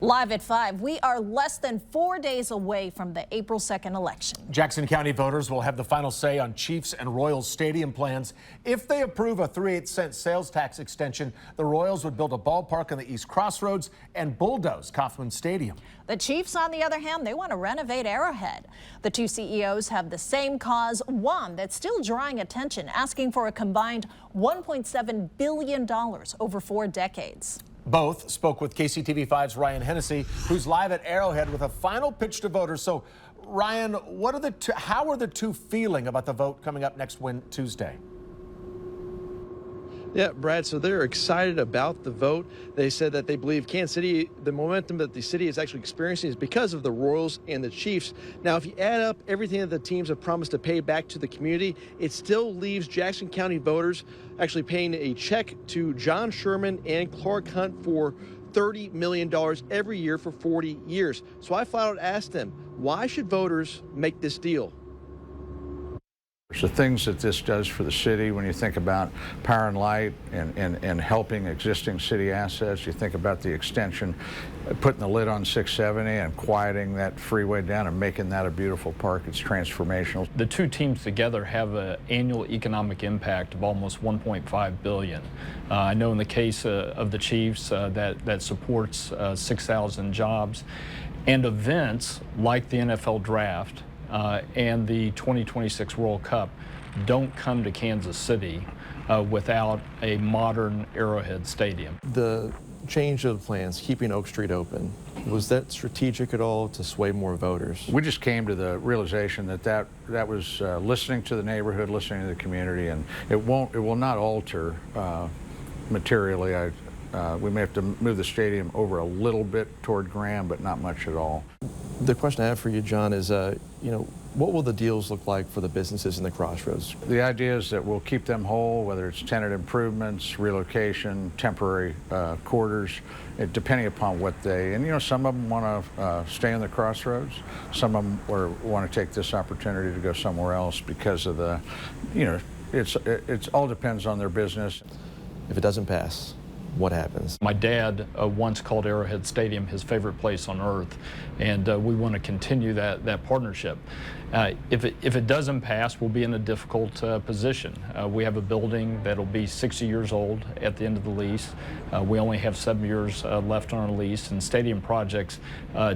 Live at 5, we are less than 4 days away from the April 2nd election. Jackson County voters will have the final say on Chiefs and Royals stadium plans. If they approve a 3/8-cent sales tax extension, the Royals would build a ballpark on the East Crossroads and bulldoze Kauffman Stadium. The Chiefs, on the other hand, they want to renovate Arrowhead. The two CEOs have the same cause, one that's still drawing attention, asking for a combined $1.7 billion over 4 decades. Both spoke with KCTV5's Ryan Hennessy, who's live at Arrowhead with a final pitch to voters. So, Ryan, how are the two feeling about the vote coming up next Tuesday? Yeah, Brad, so they're excited about the vote. They said that they believe Kansas City, the momentum that the city is actually experiencing is because of the Royals and the Chiefs. Now, if you add up everything that the teams have promised to pay back to the community, it still leaves Jackson County voters actually paying a check to John Sherman and Clark Hunt for $30 million every year for 40 years. So I flat out asked them, why should voters make this deal? The things that this does for the city, when you think about power and light and helping existing city assets, you think about the extension, putting the lid on 670 and quieting that freeway down and making that a beautiful park. It's transformational. The two teams together have an annual economic impact of almost $1.5 billion. I know in the case of the Chiefs that supports 6,000 jobs, and events like the NFL Draft and the 2026 World Cup don't come to Kansas City without a modern Arrowhead Stadium. The change of plans, keeping Oak Street open, was that strategic at all to sway more voters? We just came to the realization that was listening to the neighborhood, listening to the community, and it will not alter materially. We may have to move the stadium over a little bit toward Graham, but not much at all. The question I have for you, John, is what will the deals look like for the businesses in the Crossroads? The idea is that we'll keep them whole, whether it's tenant improvements, relocation, temporary quarters, depending upon what some of them want to stay in the Crossroads. Some of them want to take this opportunity to go somewhere else because of the, it all depends on their business. If it doesn't pass, what happens? My dad once called Arrowhead Stadium his favorite place on earth, and we want to continue that partnership. If it doesn't pass, we'll be in a difficult position. We have a building that'll be 60 years old at the end of the lease. We only have 7 years left on our lease, and stadium projects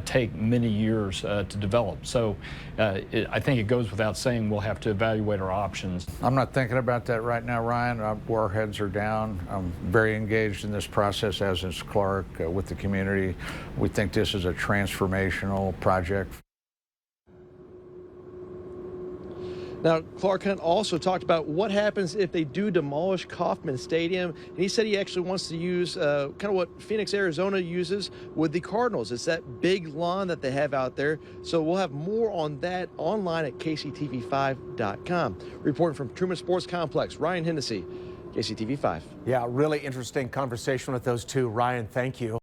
take many years to develop. So I think it goes without saying we'll have to evaluate our options. I'm not thinking about that right now, Ryan. Our heads are down. I'm very engaged in this process, as is Clark, with the community. We think this is a transformational project. Now, Clark Hunt also talked about what happens if they do demolish Kauffman Stadium. And he said he actually wants to use kind of what Phoenix, Arizona uses with the Cardinals. It's that big lawn that they have out there. So we'll have more on that online at KCTV5.com. Reporting from Truman Sports Complex, Ryan Hennessy, KCTV5. Yeah, really interesting conversation with those two. Ryan, thank you.